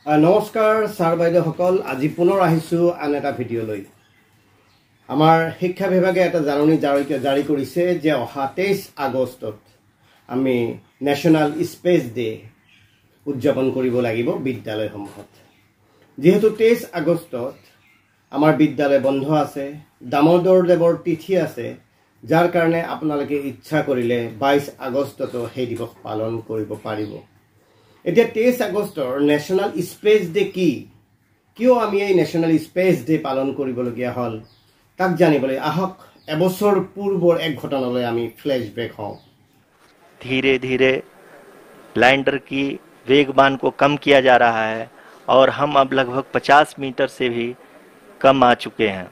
নমস্কাৰ ছাৰ বাইদেউসকল, আজি পুনৰ আহিছোঁ আন এটা ভিডিঅ'লৈ। আমাৰ শিক্ষা বিভাগে এটা জাননী জাৰি কৰিছে যে অহা 23 আগষ্টত আমি নেশ্যনেল স্পেচ ডে উদযাপন কৰিব লাগিব বিদ্যালয়সমূহত। যিহেতু 23 আগষ্টত আমাৰ বিদ্যালয় বন্ধ আছে, দামোদৰ দেৱৰ তিথি আছে, যাৰ কাৰণে আপোনালোকে ইচ্ছা কৰিলে 22 আগষ্টতো সেই দিৱস পালন কৰিব পাৰিব। এতিয়া 23 আগষ্টৰ নেশ্যনেল স্পেচ ডে কিয় আমি এই নেশ্যনেল স্পেচ ডে পালন কৰিবলগীয়া হ'ল তাক জানিবলৈ আহক এবছৰ পূৰ্বৰ এক ঘটনালৈ আমি ফ্লেশবেক হওঁ। धीरे धीरे लैंडर की वेगमान को कम किया जा रहा है और हम अब लगभग 50 मीटर से भी कम आ चुके हैं।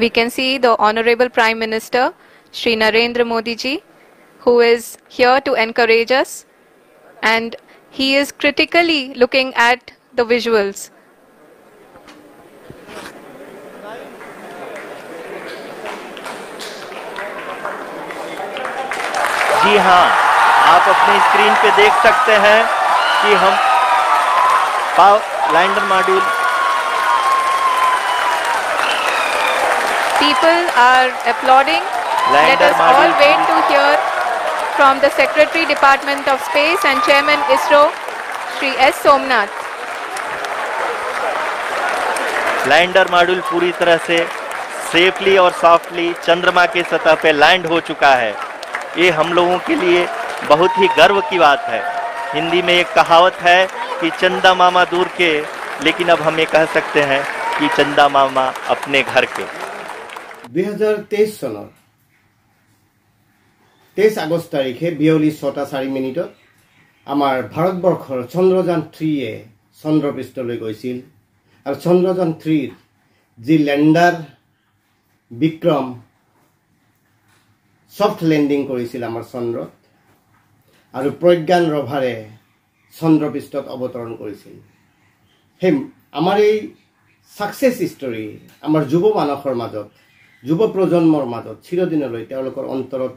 We can see the Honorable Prime Minister Shri Narendra Modi ji, who is here to encourage us, and he is critically looking at the visuals. जी हाँ, आप अपनी स्क्रीन पे देख सकते हैं कि हम lander module People are applauding. Let lander us all module wait to hear from the Secretary Department of Space and Chairman ISRO Shri S. Somnath. Lander module पूरी तरह से सेफली और सॉफ्टली चंद्रमा के सतह पे लैंड हो चुका है। ये हम लोगों के लिए बहुत ही गर्व की बात है। हिंदी में एक कहावत है कि चंदा मामा दूर के, लेकिन अब हम ये कह सकते हैं कि चंदा मामा अपने घर के। 2023 চনৰ 23 আগষ্ট তাৰিখে বিয়লি 6:04 আমাৰ ভাৰতবৰ্ষৰ চন্দ্ৰযান 3 চন্দ্ৰপৃষ্ঠলৈ গৈছিল আৰু চন্দ্ৰযান 3 যি লেণ্ডাৰ বিক্ৰম সফট লেণ্ডিং কৰিছিল আমাৰ চন্দ্ৰত আৰু প্ৰজ্ঞান ৰভাৰে চন্দ্ৰপৃষ্ঠত অৱতৰণ কৰিছিল। সেই আমাৰ এই সাকসেছ ষ্টৰী আমাৰ যুৱ মানসৰ মাজত, যুৱ প্ৰজন্মৰ মাজত চিৰদিনলৈ তেওঁলোকৰ অন্তৰত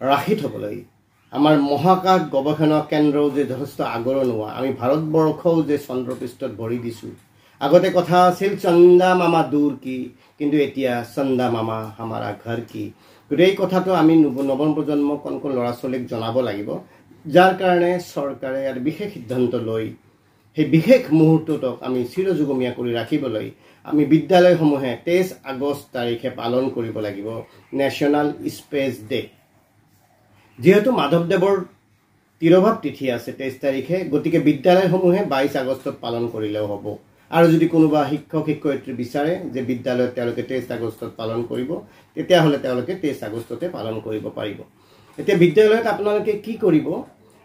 ৰাখি থবলৈ আমাৰ মহাকাশ গৱেষণা কেন্দ্ৰও যে যথেষ্ট আগৰণুৱা, আমি ভাৰতবৰ্ষও যে চন্দ্ৰপৃষ্ঠত ভৰি দিছোঁ। আগতে কথা আছিল চন্দা মামা দূৰ কি, কিন্তু এতিয়া চন্দা মামা হামাৰা ঘৰ কি। গতিকে এই কথাটো আমি নৱম প্ৰজন্মক কণ ল'ৰা ছোৱালীক জনাব লাগিব, যাৰ কাৰণে চৰকাৰে আৰু বিশেষ সিদ্ধান্ত লৈ সেই বিশেষ মুহূৰ্তটোক আমি চিৰযুগমীয়া কৰি ৰাখিবলৈ আমি বিদ্যালয়সমূহে 23 আগষ্ট তাৰিখে পালন কৰিব লাগিব নেশ্যনেল স্পেচ ডে। যেহেতু মাধৱদেৱৰ তিৰোভাৱ তিথি আছে 23 তাৰিখে, গতিকে বিদ্যালয়সমূহে 22 আগষ্টত পালন কৰিলেও হ'ব। আৰু যদি কোনোবা শিক্ষক শিক্ষয়িত্ৰী বিচাৰে যে বিদ্যালয়ত তেওঁলোকে 23 আগষ্টত পালন কৰিব, তেতিয়াহ'লে তেওঁলোকে 23 আগষ্টতে পালন কৰিব পাৰিব। এতিয়া বিদ্যালয়ত আপোনালোকে কি কৰিব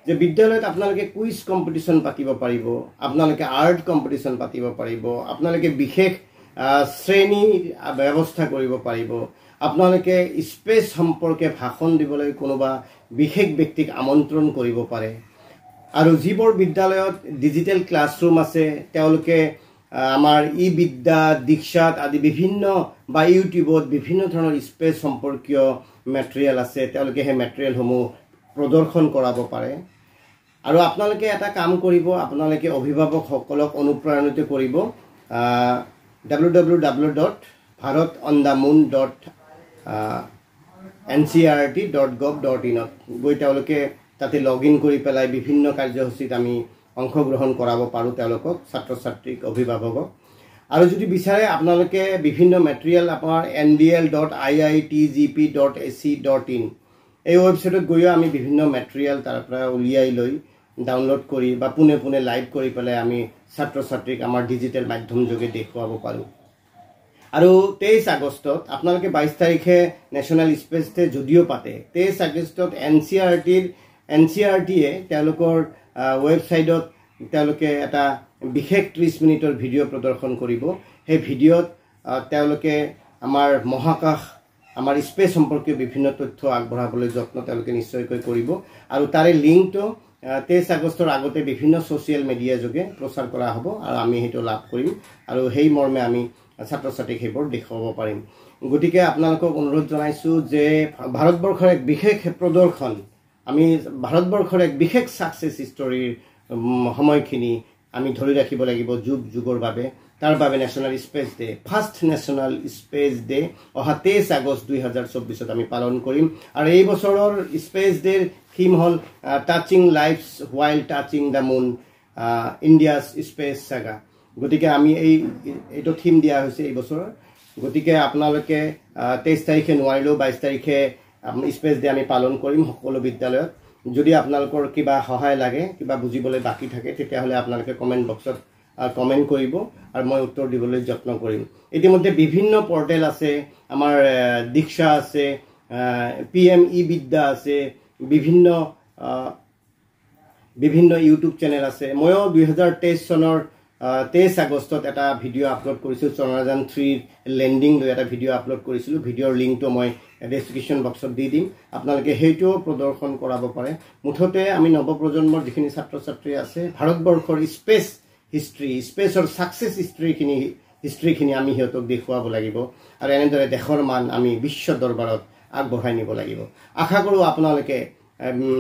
যে বিদ্যালয়ত আপোনালোকে কুইজ কম্পিটিশ্যন পাতিব পাৰিব, আপোনালোকে আৰ্ট কম্পিটিশ্যন পাতিব পাৰিব, আপোনালোকে বিশেষ শ্ৰেণীৰ ব্যৱস্থা কৰিব পাৰিব, আপোনালোকে স্পেচ সম্পৰ্কে ভাষণ দিবলৈ কোনোবা বিশেষ ব্যক্তিক আমন্ত্ৰণ কৰিব পাৰে। আৰু যিবোৰ বিদ্যালয়ত ডিজিটেল ক্লাছৰুম আছে তেওঁলোকে আমাৰ বিদ্যা দীক্ষাত আদি বিভিন্ন বা ইউটিউবত বিভিন্ন ধৰণৰ স্পেচ সম্পৰ্কীয় মেটেৰিয়েল আছে, তেওঁলোকে সেই মেটেৰিয়েলসমূহ প্ৰদৰ্শন কৰাব পাৰে। আৰু আপোনালোকে এটা কাম কৰিব, আপোনালোকে অভিভাৱকসকলক অনুপ্ৰাণিত কৰিব www.bharatondhamoon.ncert.gov.in গৈ তেওঁলোকে তাতে লগ ইন কৰি পেলাই বিভিন্ন কাৰ্যসূচীত আমি অংশগ্ৰহণ কৰাব পাৰোঁ তেওঁলোকক, ছাত্ৰ ছাত্ৰীক, অভিভাৱকক। আৰু যদি বিচাৰে আপোনালোকে বিভিন্ন মেটেৰিয়েল আপোনাৰ ndl.iitgp.ac.in এই ৱেবছাইটত গৈও আমি বিভিন্ন মেটেৰিয়েল তাৰ পৰা উলিয়াই লৈ ডাউনলোড কৰি বা পোনে পোনে লাইভ কৰি পেলাই আমি ছাত্ৰ ছাত্ৰীক আমাৰ ডিজিটেল মাধ্যম যোগে দেখুৱাব পাৰোঁ। আৰু 23 আগষ্টত আপোনালোকে 22 তাৰিখে নেশ্যনেল স্পেচ ডে যদিও পাতে, 23 আগষ্টত NCERT-য়ে তেওঁলোকৰ ৱেবছাইটত তেওঁলোকে এটা বিশেষ 30 মিনিটৰ ভিডিঅ' প্ৰদৰ্শন কৰিব। সেই ভিডিঅ'ত তেওঁলোকে আমাৰ মহাকাশ, আমাৰ স্পেচ সম্পৰ্কীয় বিভিন্ন তথ্য আগবঢ়াবলৈ যত্ন তেওঁলোকে নিশ্চয়কৈ কৰিব। আৰু তাৰে লিংকটো 23 আগষ্টৰ আগতে বিভিন্ন ছ'চিয়েল মিডিয়া যোগে প্ৰচাৰ কৰা হ'ব আৰু আমি সেইটো লাভ কৰিম আৰু সেই মৰ্মে আমি ছাত্ৰ ছাত্ৰীক সেইবোৰ দেখুৱাব পাৰিম। গতিকে আপোনালোকক অনুৰোধ জনাইছোঁ যে ভাৰতবৰ্ষৰ এক বিশেষ প্ৰদৰ্শন আমি ভাৰতবৰ্ষৰ এক বিশেষ সাকসেস হিষ্টৰীৰ সময়খিনি আমি ধৰি ৰাখিব লাগিব যুগ যুগৰ বাবে তাৰ বাবে national space day first national space day অহা 23 আগষ্ট 2024 আমি পালন কৰিম আৰু এই বছৰৰ স্পেস ডেৰ থিম হল touching lives while touching the moon India's space saga গতিকে আমি এইটো থিম দিয়া হৈছে এই বছৰৰ গতিকে আপোনালোকে 23 তাৰিখে নোৱাৰিলেও 22 তাৰিখে স্পেস ডে আমি পালন কৰিম সকলো বিদ্যালয়ত যদি আপোনালোকৰ কিবা সহায় লাগে কিবা বুজিবলৈ বাকি থাকে তেতিয়াহলে আপোনালোকে কমেন্ট বক্সত কমেন্ট কৰিব আৰু মই উত্তৰ দিবলৈ যত্ন কৰিম ইতিমধ্যে বিভিন্ন পোৰ্টেল আছে আমাৰ দীক্ষা আছে PME বিদ্যা আছে বিভিন্ন ইউটিউব চেনেল আছে ময়ো 2023 চনৰ 23 আগষ্টত এটা ভিডিও আপলোড কৰিছিল চন্দ্ৰযান 3 লেন্ডিং লৈ এটা ভিডিও আপলোড কৰিছিল ভিডিওৰ লিংকটো মই ডেসক্ৰিপশন বক্সত দি দিম আপোনালোকে হেইটো প্ৰদৰ্শন কৰাব পাৰে মুঠতে আমি নৱপ্ৰজন্মৰ যিখিনি ছাত্ৰ ছাত্ৰী আছে ভাৰতবৰ্ষৰ স্পেস হিষ্ট্ৰী স্পেসৰ সাকসেস হিষ্ট্ৰীখিনি আমি হিয়তক দেখুৱাব লাগিব আৰু এনেদৰে দেশৰ মান আমি বিশ্ব দৰবাৰত আগবঢ়াই নিব লাগিব আশা কৰো আপোনালোকে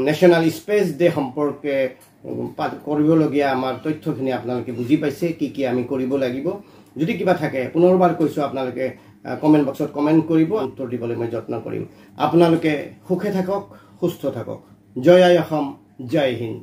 ন্যাশনাল স্পেস ডে সম্পৰ্কে কৰিবলগীয়া আমাৰ তথ্যখিনি আপোনালোকে বুজি পাইছে কি আমি কৰিব লাগিব যদি কিবা থাকে পুনৰবাৰ কৈছো আপোনালোকে কমেন্ট বক্সত কমেন্ট কৰিব উত্তৰ দিবলৈ মই যত্ন কৰিম আপোনালোকে সুখে থাকক সুস্থ থাকক জয় আই অসম জয় হিন্দ